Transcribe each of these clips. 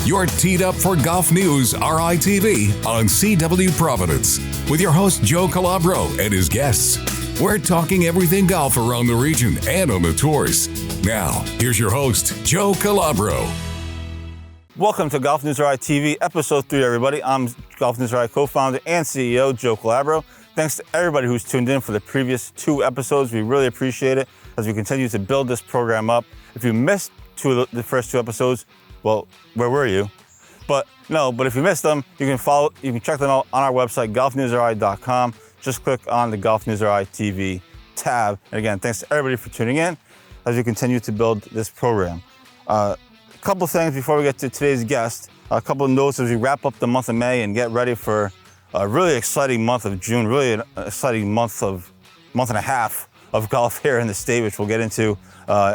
You're teed up for Golf News RI TV on CW Providence with your host Joe Calabro and his guests. We're talking everything golf around the region and on the tours. Now, here's your host, Joe Calabro. Welcome to Golf News RI TV, episode 3, everybody. I'm Golf News RI co-founder and CEO, Joe Calabro. Thanks to everybody who's tuned in for the previous 2 episodes. We really appreciate it as we continue to build this program up. If you missed the first 2 episodes, well, where were you? But if you missed them, you can check them out on our website, GolfNewsRI.com. Just click on the Golf News RI TV tab. And again, thanks to everybody for tuning in as we continue to build this program. A couple things before we get to today's guest. A couple of notes as we wrap up the month of May and get ready for a really exciting month of June, really an exciting month and a half of golf here in the state, which we'll get into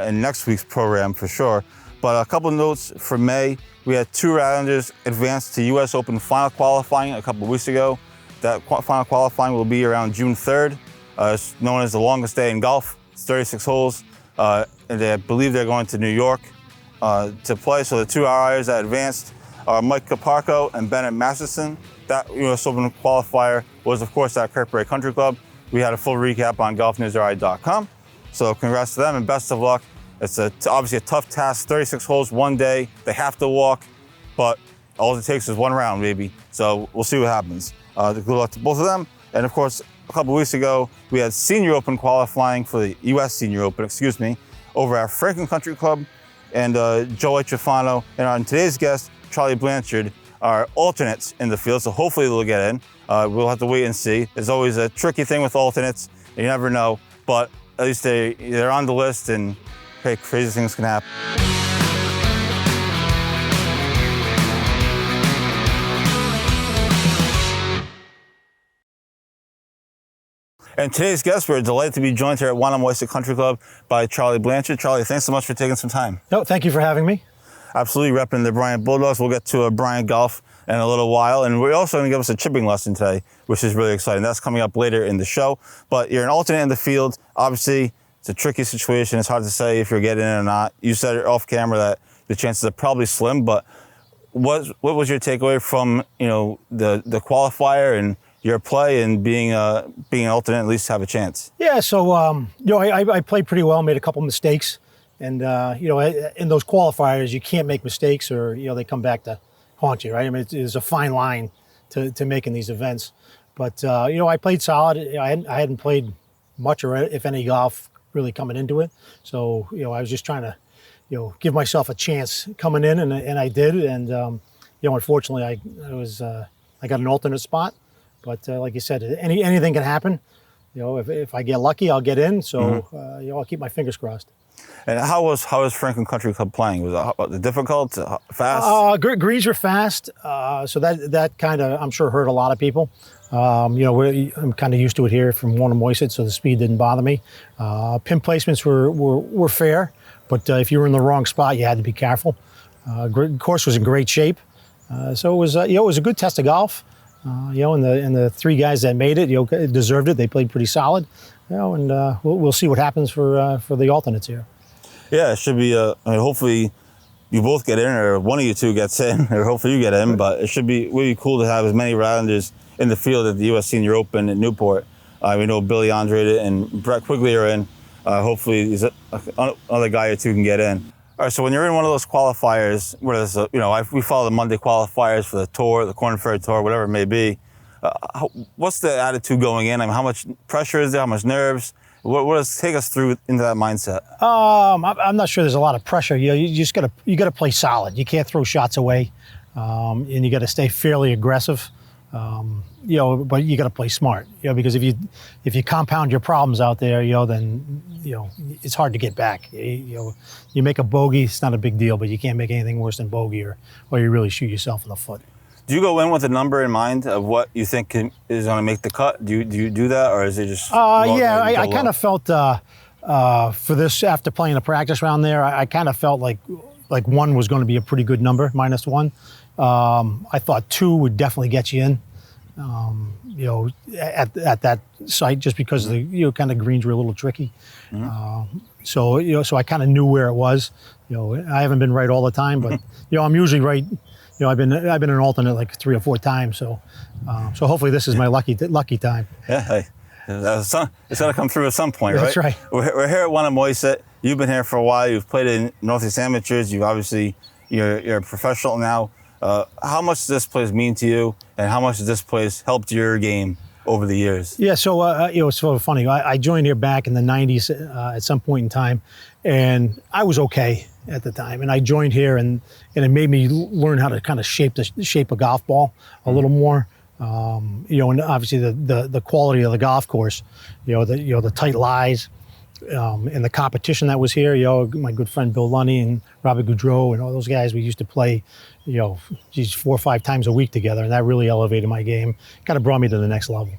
in next week's program for sure. But a couple of notes for May. We had 2 Islanders advance to U.S. Open final qualifying a couple of weeks ago. That final qualifying will be around June 3rd. It's known as the longest day in golf. It's 36 holes. And I believe they're going to New York to play. So the 2 RIers that advanced are Mike Caparco and Bennett Masterson. That U.S. Open qualifier was, of course, at Kirkberry Country Club. We had a full recap on GolfNewsRI.com. So congrats to them and best of luck. It's obviously a tough task, 36 holes, 1 day. They have to walk, but all it takes is 1 round, maybe. So we'll see what happens. Good luck to both of them. And of course, a couple weeks ago, we had Senior Open qualifying for the U.S. Senior Open, over at Franklin Country Club. And Joe Trifano and on today's guest, Charlie Blanchard, are alternates in the field, so hopefully they'll get in. We'll have to wait and see. There's always a tricky thing with alternates. You never know, but at least they're on the list, and hey, crazy things can happen. And today's guest, we're delighted to be joined here at Wannamoisa Country Club by Charlie Blanchard. Charlie, thanks so much for taking some time. No, thank you for having me. Absolutely, repping the Bryant Bulldogs. We'll get to Bryant golf in a little while. And we're also going to give us a chipping lesson today, which is really exciting. That's coming up later in the show. But you're an alternate in the field. Obviously, it's a tricky situation. It's hard to say if you're getting in or not. You said it off camera that the chances are probably slim, but what was your takeaway from the qualifier and your play and being an alternate, at least have a chance? Yeah, so I played pretty well, made a couple mistakes, and in those qualifiers you can't make mistakes or they come back to haunt you, right? I mean, it's a fine line to making these events, but I played solid. I hadn't played much or if any golf really coming into it, so I was just trying to give myself a chance coming in, and I did, and unfortunately I got an alternate spot. But like you said, anything can happen. If I get lucky, I'll get in. So I'll keep my fingers crossed. And how was Franklin Country Club playing? Was it difficult, fast? Greens were fast, so that kind of I'm sure hurt a lot of people. I'm kind of used to it here from Wannamoisa, so the speed didn't bother me. Pin placements were fair, but if you were in the wrong spot, you had to be careful. Course was in great shape, so it was a good test of golf. And the 3 guys that made it, deserved it. They played pretty solid, and we'll see what happens for the alternates here. Yeah, it should be. Hopefully, you both get in, or one of you 2 gets in, or hopefully you get in. But it should be really cool to have as many Islanders in the field at the U.S. Senior Open at Newport. We know Billy Andrade and Brett Quigley are in. Hopefully, another guy or 2 can get in. All right, so when you're in one of those qualifiers, we follow the Monday qualifiers for the tour, the Corn Ferry Tour, whatever it may be. What's the attitude going in? I mean, how much pressure is there? How much nerves? What does take us through into that mindset? I'm not sure there's a lot of pressure. You just gotta play solid. You can't throw shots away, and you got to stay fairly aggressive. But you got to play smart. Because if you compound your problems out there, then it's hard to get back. You make a bogey, it's not a big deal, but you can't make anything worse than bogey, or you really shoot yourself in the foot. Do you go in with a number in mind of what you think is going to make the cut? Do you do that, or is it just? I kind of felt for this, after playing a practice round there, I kind of felt like 1 was going to be a pretty good number, -1. I thought 2 would definitely get you in. At that site, just because the kind of greens were a little tricky. So, so I kind of knew where it was. I haven't been right all the time, but, I'm usually right. I've been an alternate like 3 or 4 times. So hopefully this is my lucky time. Yeah, hey, it's got to come through at some point, right? That's right. We're here at Wannamoisett. You've been here for a while. You've played in Northeast Amateurs. You're a professional now. How much does this place mean to you, and how much has this place helped your game over the years? Yeah, so it's sort of funny. I joined here back in the 90s at some point in time, and I was okay at the time. And I joined here, and it made me learn how to kind of shape a golf ball a little more. And obviously the quality of the golf course, the tight lies, and the competition that was here. My good friend Bill Lunny and Robert Goudreau and all those guys, we used to play, 4 or 5 times a week together, and that really elevated my game. Kind of brought me to the next level.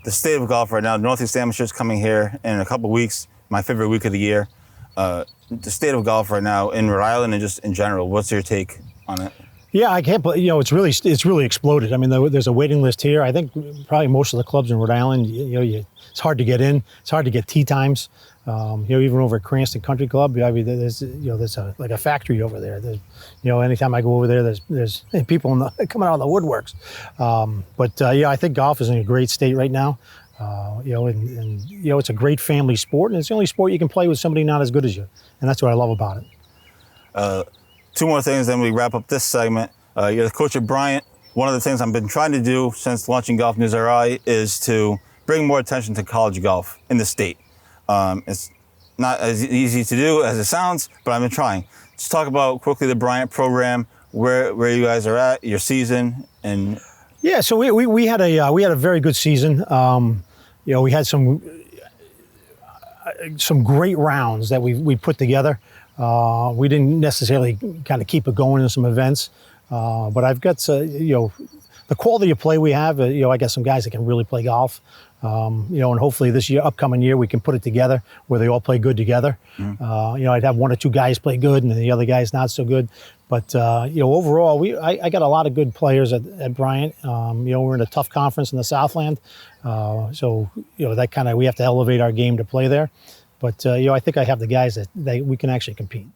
The state of golf right now, Northeast Amateurs coming here in a couple of weeks, my favorite week of the year. The state of golf right now in Rhode Island and just in general, what's your take on it? Yeah, I can't. It's really exploded. I mean, there's a waiting list here. I think probably most of the clubs in Rhode Island, it's hard to get in. It's hard to get tee times. Even over at Cranston Country Club, I mean, there's like a factory over there. Anytime I go over there, there's people coming out of the woodworks. I think golf is in a great state right now. It's a great family sport, and it's the only sport you can play with somebody not as good as you, and that's what I love about it. 2 more things, then we wrap up this segment. You're the coach at Bryant. One of the things I've been trying to do since launching GolfNewsRI is to bring more attention to college golf in the state. It's not as easy to do as it sounds, but I've been trying. Let's talk about quickly the Bryant program, where you guys are at, your season, and yeah. So we had a very good season. We had some great rounds that we put together. We didn't necessarily kind of keep it going in some events, but I've got the quality of play we have. I got some guys that can really play golf. And hopefully this upcoming year, we can put it together where they all play good together. I'd have 1 or 2 guys play good and the other guys not so good. But, overall, I got a lot of good players at Bryant. We're in a tough conference in the Southland. That kind of, we have to elevate our game to play there. But, I think I have the guys that we can actually compete.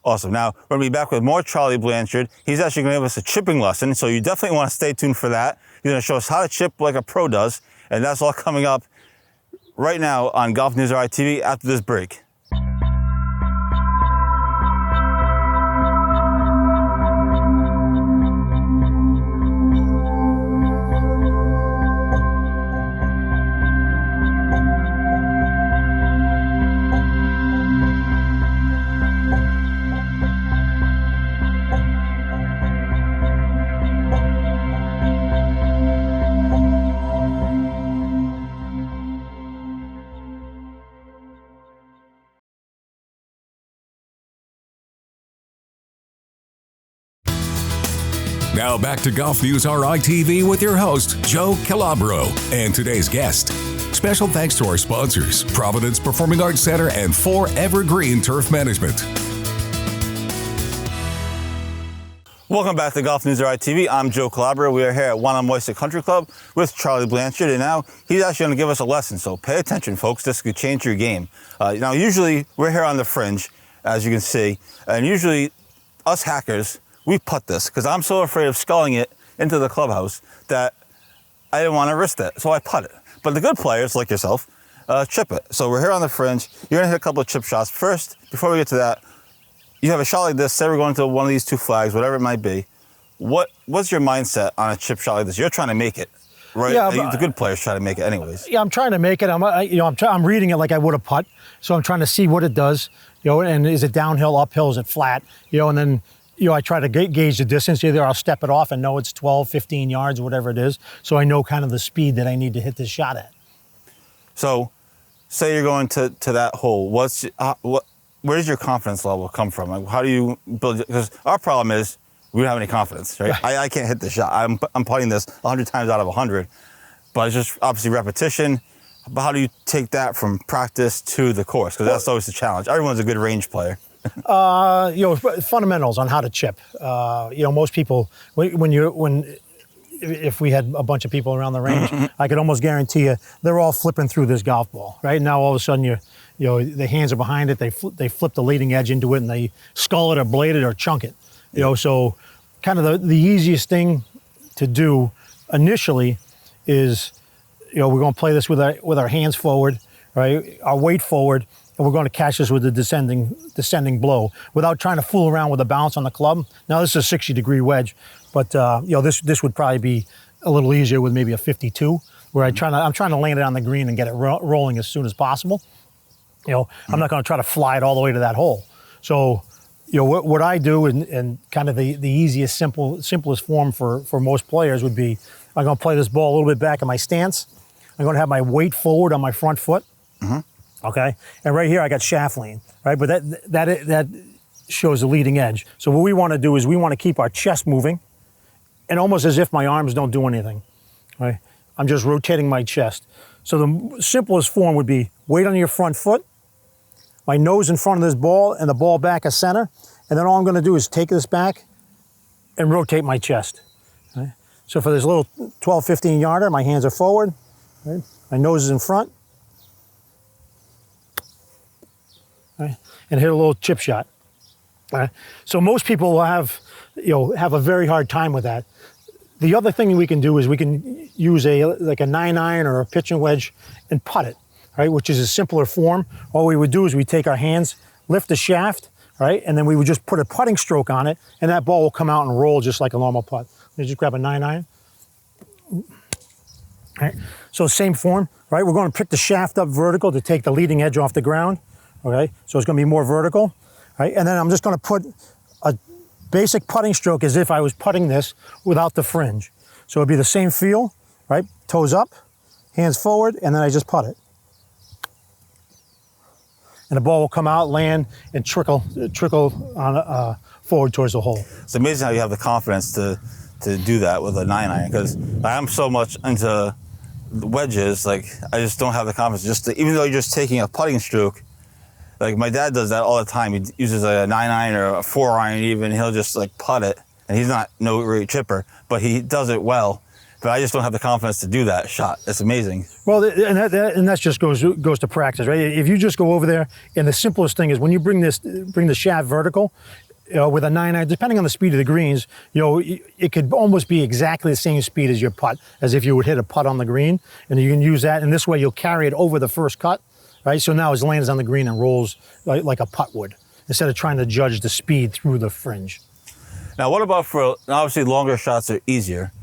Awesome. Now, we're going to be back with more Charlie Blanchard. He's actually going to give us a chipping lesson, so you definitely want to stay tuned for that. He's going to show us how to chip like a pro does, and that's all coming up right now on GolfNewsRI TV after this break. Now back to GolfNewsRI TV with your host, Joe Calabro, and today's guest. Special thanks to our sponsors, Providence Performing Arts Center and 4 Evergreen Turf Management. Welcome back to GolfNewsRI TV. I'm Joe Calabro. We are here at Wannamoisett Country Club with Charlie Blanchard, and now he's actually going to give us a lesson. So pay attention, folks. This could change your game. Now, usually we're here on the fringe, as you can see, and usually us hackers, we putt this because I'm so afraid of sculling it into the clubhouse that I didn't want to risk that. So I putt it. But the good players, like yourself, chip it. So we're here on the fringe. You're going to hit a couple of chip shots. First, before we get to that, you have a shot like this. Say we're going to one of these 2 flags, whatever it might be. What's your mindset on a chip shot like this? You're trying to make it, right? Yeah, the good players try to make it anyways. Yeah, I'm trying to make it. I'm reading it like I would a putt. So I'm trying to see what it does. And is it downhill, uphill, is it flat? And then I try to gauge the distance. Either I'll step it off and know it's 12, 15 yards, whatever it is. So I know kind of the speed that I need to hit this shot at. So say you're going to that hole. Where does your confidence level come from? Like, how do you build it? Because our problem is we don't have any confidence, right? I can't hit the shot. I'm putting this 100 times out of 100. But it's just obviously repetition. But how do you take that from practice to the course? Because that's always the challenge. Everyone's a good range player. Fundamentals on how to chip. Most people, when if we had a bunch of people around the range, I could almost guarantee you they're all flipping through this golf ball, right? Now all of a sudden the hands are behind it, they flip the leading edge into it and they scull it or blade it or chunk it. So kind of the easiest thing to do initially is, we're going to play this with our hands forward, right? Our weight forward, and we're going to catch this with a descending blow without trying to fool around with a bounce on the club. Now this is a 60-degree wedge, but this would probably be a little easier with maybe a 52, where I'm trying to land it on the green and get it rolling as soon as possible. I'm not going to try to fly it all the way to that hole. So, what I do and kind of the easiest, simplest form for most players would be, I'm going to play this ball a little bit back in my stance. I'm going to have my weight forward on my front foot. Okay, and right here I got shaft lean, right? But that shows the leading edge. So what we want to do is we want to keep our chest moving, and almost as if my arms don't do anything, right? I'm just rotating my chest. So the simplest form would be weight on your front foot, my nose in front of this ball, and the ball back at center, and then all I'm going to do is take this back and rotate my chest. Right? So for this little 12, 15 yarder, my hands are forward, right? My nose is in front. Right? And hit a little chip shot. Right? So most people will have a very hard time with that. The other thing we can do is we can use a 9-iron or a pitching wedge and putt it, right? Which is a simpler form. All we would do is we take our hands, lift the shaft, right? And then we would just put a putting stroke on it, and that ball will come out and roll just like a normal putt. You just grab a 9-iron. Right? So same form, right? We're going to pick the shaft up vertical to take the leading edge off the ground. Okay, so it's going to be more vertical, right? And then I'm just going to put a basic putting stroke as if I was putting this without the fringe. So it'd be the same feel, right? Toes up, hands forward, and then I just putt it. And the ball will come out, land, and trickle on forward towards the hole. It's amazing how you have the confidence to do that with a 9-iron, because I'm so much into wedges, like I just don't have the confidence. Even though you're just taking a putting stroke. Like my dad does that all the time. He uses a 9-iron or a 4-iron even. He'll just putt it, and he's not no great chipper, but he does it well. But I just don't have the confidence to do that shot. It's amazing. Well, and that just goes to practice, right? If you just go over there, and the simplest thing is when you bring the shaft vertical with a 9-iron, depending on the speed of the greens, it could almost be exactly the same speed as your putt, as if you would hit a putt on the green, and you can use that, and this way you'll carry it over the first cut. Right, so now it lands on the green and rolls like a putt would, instead of trying to judge the speed through the fringe. Now, what about obviously longer shots are easier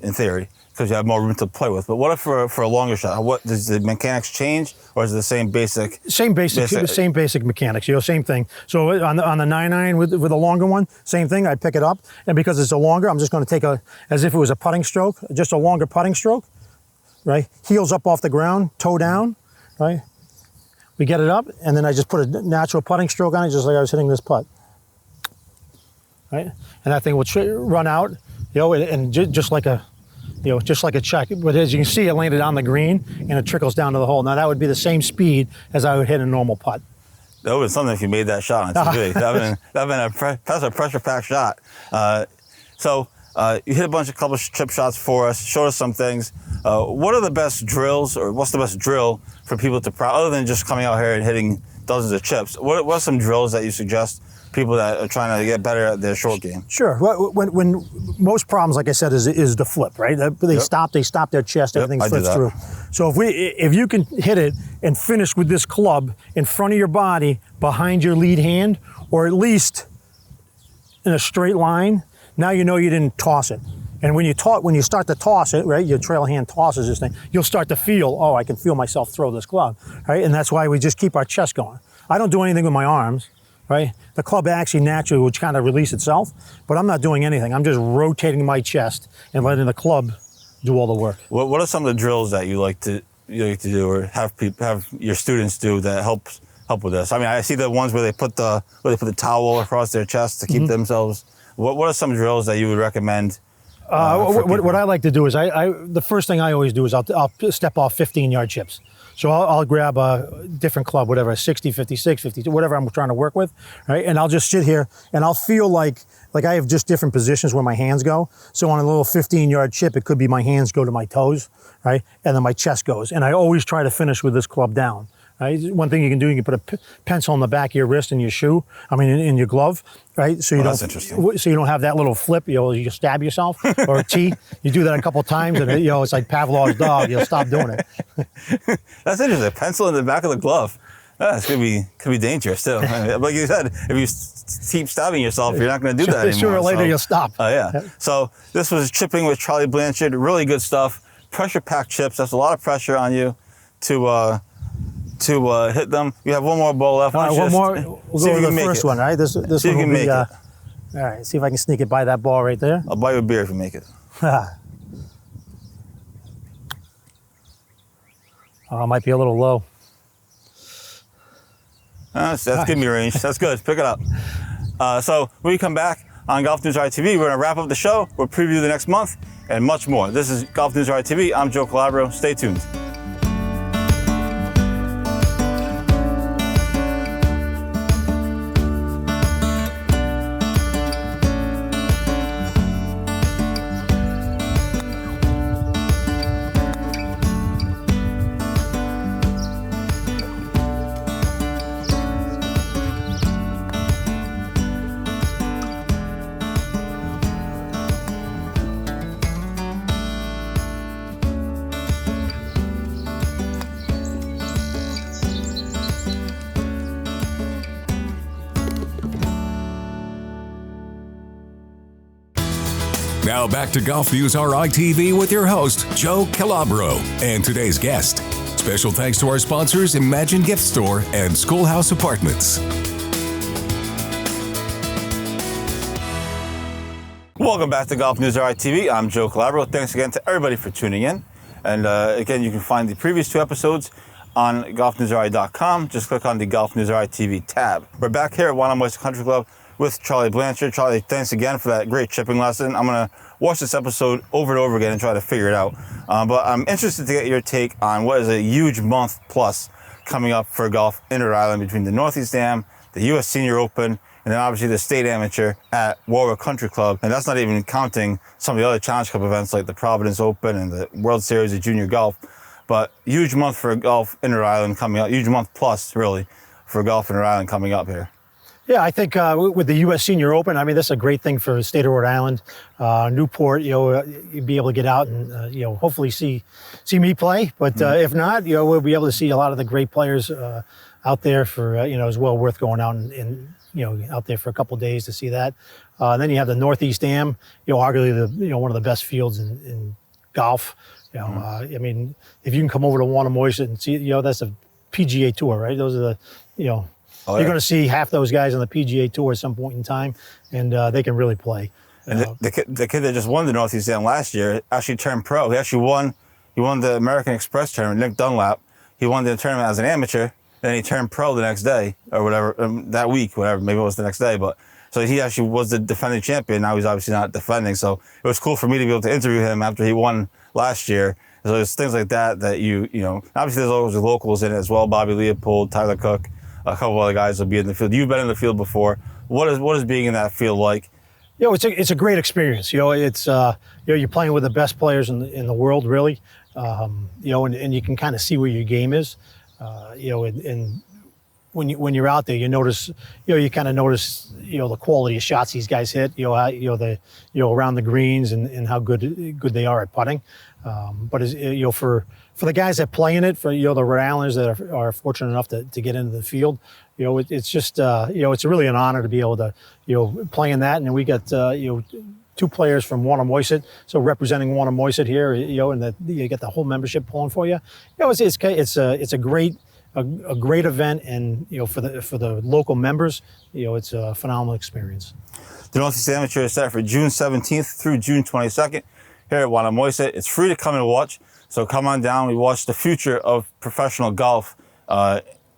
in theory because you have more room to play with. But what if for a longer shot? What does the mechanics change, or is it the same basic? Same basic mechanics. Same thing. So on the 9-iron with a longer one, same thing. I pick it up, and because it's a longer, I'm just going to take as if it was a putting stroke, just a longer putting stroke, right? Heels up off the ground, toe down, right? We get it up, and then I just put a natural putting stroke on it, just like I was hitting this putt. Right? And that thing will run out, and just like a check. But as you can see, it landed on the green, and it trickles down to the hole. Now that would be the same speed as I would hit a normal putt. That would have been something if you made that shot on TV. That's a pressure-packed shot. So you hit a couple of chip shots for us, showed us some things. What are the best drills, or what's the best drill for people to practice, other than just coming out here and hitting dozens of chips? What are some drills that you suggest people that are trying to get better at their short game? Sure. When most problems, like I said, is the flip, right? They stop their chest, everything flips through. So if you can hit it and finish with this club in front of your body, behind your lead hand, or at least in a straight line, now you know you didn't toss it. And when you start to toss it, right, your trail hand tosses this thing, you'll start to feel, I can feel myself throw this club, right? And that's why we just keep our chest going. I don't do anything with my arms, right? The club actually naturally will kind of release itself, but I'm not doing anything. I'm just rotating my chest and letting the club do all the work. What are some of the drills that you like to do, or have your students do that help with this? I mean, I see the ones where they put the towel across their chest to keep themselves. What are some drills that you would recommend What I like to do is the first thing I always do is I'll step off 15-yard chips. So I'll grab a different club, whatever, 60, 56, 52, whatever I'm trying to work with, right? And I'll just sit here and I'll feel like I have just different positions where my hands go. So on a little 15-yard chip, it could be my hands go to my toes, right? And then my chest goes. And I always try to finish with this club down. Right? One thing you can do, you can put a pencil on the back of your wrist in your shoe, in your glove, right? So that's interesting. So you don't have that little flip, you stab yourself, or a T. You do that a couple of times and it's like Pavlov's dog, you'll stop doing it. That's interesting. A pencil in the back of the glove. That's could be dangerous too. Like you said, if you keep stabbing yourself, you're not going to do that anymore. Sooner or later, you'll stop. Oh, yeah. So this was chipping with Charlie Blanchard. Really good stuff. Pressure-packed chips. That's a lot of pressure on you to hit them. You have one more ball left. All right, one more. We'll go to the first one, right? This one will be. All right, see if I can sneak it by that ball right there. I'll buy you a beer if you make it. It might be a little low. That's giving me range. That's good. Pick it up. So when we come back on Golf News RI TV, we're going to wrap up the show. We'll preview the next month and much more. This is Golf News RI TV. I'm Joe Calabro. Stay tuned. Now back to Golf News RI TV with your host, Joe Calabro, and today's guest. Special thanks to our sponsors, Imagine Gift Store and Schoolhouse Apartments. Welcome back to Golf News RI TV. I'm Joe Calabro. Thanks again to everybody for tuning in. And again, you can find the previous two episodes on golfnewsri.com. Just click on the Golf News RI TV tab. We're back here at Wanamaoisa Country Club with Charlie Blanchard. Charlie, thanks again for that great chipping lesson. I'm going to watch this episode over and over again and try to figure it out. But I'm interested to get your take on what is a huge month plus coming up for golf in Rhode Island between the Northeast Am, the U.S. Senior Open, and then obviously the State Amateur at Warwick Country Club. And that's not even counting some of the other Challenge Cup events like the Providence Open and the World Series of Junior Golf. But huge month for golf in Rhode Island coming up. Huge month plus, really, for golf in Rhode Island coming up here. Yeah, I think with the U.S. Senior Open, this is a great thing for the state of Rhode Island. Newport, you'd be able to get out and, hopefully see me play. But if not, we'll be able to see a lot of the great players out there for, it's well worth going out and out there for a couple of days to see that. Then you have the Northeast Am, arguably one of the best fields in golf. If you can come over to Wanamaoisa and see, that's a PGA Tour, right? Those are the, Oh, yeah. You're going to see half those guys on the PGA Tour at some point in time, and they can really play. And the kid that just won the Northeast Am last year actually turned pro. He actually won the American Express tournament, Nick Dunlap. He won the tournament as an amateur, then he turned pro the next day, or whatever, that week, whatever, maybe it was the next day. But so he actually was the defending champion. Now he's obviously not defending. So it was cool for me to be able to interview him after he won last year. So there's things like that obviously there's always the locals in it as well. Bobby Leopold, Tyler Cook. A couple other guys will be in the field. You've been in the field before. What is being in that field like? It's a great experience. It's you're playing with the best players in the world, really. And you can kind of see where your game is. And when you're out there, you notice, you kind of notice, the quality of shots these guys hit. Around the greens and how good they are at putting. But for the guys that play in it, for the Rhode Islanders that are fortunate enough to get into the field, it's just it's really an honor to be able to play in that. And we got two players from Wanamaoisa, so representing Wanamaoisa here, and that you get the whole membership pulling for you. It's a great event, and for the local members, it's a phenomenal experience. The Northeast Amateur is set for June 17th through June 22nd here at Wanamaoisa. It's free to come and watch. So come on down. We watch the future of professional golf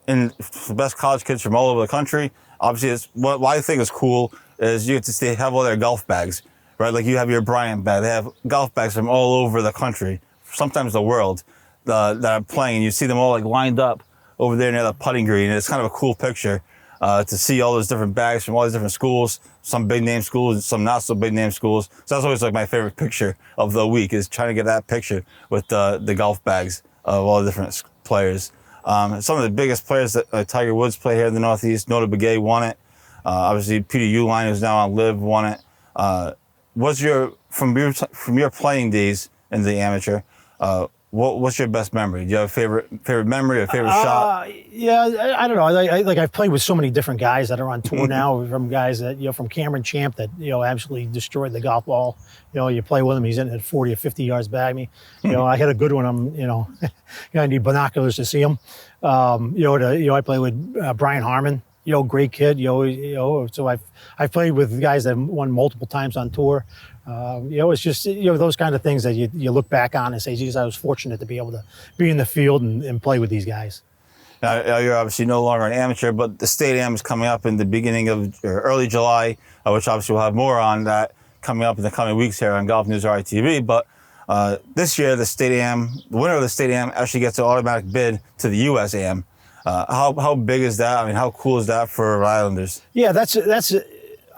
in the best college kids from all over the country. Obviously, what I think is cool is you get to have all their golf bags right? Like you have your Bryant bag. They have golf bags from all over the country, sometimes the world, that are playing. And you see them all like lined up over there near the putting green. And it's kind of a cool picture to see all those different bags from all these different schools, some big name schools, some not so big name schools. So that's always like my favorite picture of the week, is trying to get that picture with the golf bags of all the different players. Some of the biggest players that Tiger Woods play here in the Northeast. Nota Begay won it. Obviously, Peter Uihlein, who's now on LIV, won it. From your playing days in the amateur, what's your best memory? Do you have a favorite memory, a favorite shot? Yeah, I don't know. I've played with so many different guys that are on tour now. From guys that from Cameron Champ that absolutely destroyed the golf ball. You play with him, he's in at 40 or 50 yards back of me. I had a good one. I need binoculars to see him. I play with Brian Harmon. Great kid. So I've played with guys that won multiple times on tour. It's just those kind of things that you look back on and say, geez, I was fortunate to be able to be in the field and play with these guys. Now, you're obviously no longer an amateur, but the State Am is coming up in the beginning of early July, which obviously we'll have more on that coming up in the coming weeks here on GolfNewsRI TV. But this year, the winner of the State Am actually gets an automatic bid to the U.S. Am. How big is that? I mean, how cool is that for Rhode Islanders? Yeah, that's.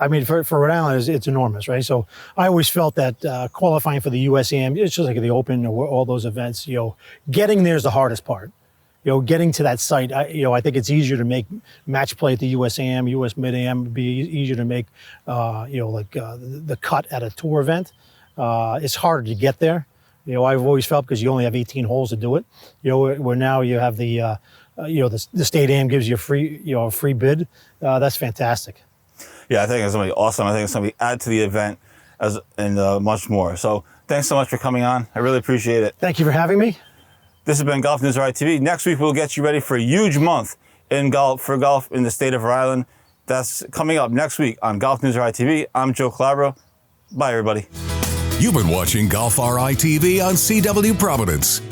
I mean, for Rhode Island, it's enormous, right? So I always felt that qualifying for the USAM, it's just like the Open or all those events. Getting there is the hardest part. Getting to that site. I think it's easier to make match play at the USAM, US Mid-Am. It'd be easier to make, the cut at a tour event. It's harder to get there. I've always felt, because you only have 18 holes to do it. Where now you have the State Am gives you a free bid. That's fantastic. Yeah, I think it's going to be awesome. I think it's going to be add to the event and much more. So thanks so much for coming on. I really appreciate it. Thank you for having me. This has been GolfNewsRI TV. Next week, we'll get you ready for a huge month in golf in the state of Rhode Island. That's coming up next week on GolfNewsRI TV. I'm Joe Calabro. Bye, everybody. You've been watching GolfRI TV on CW Providence.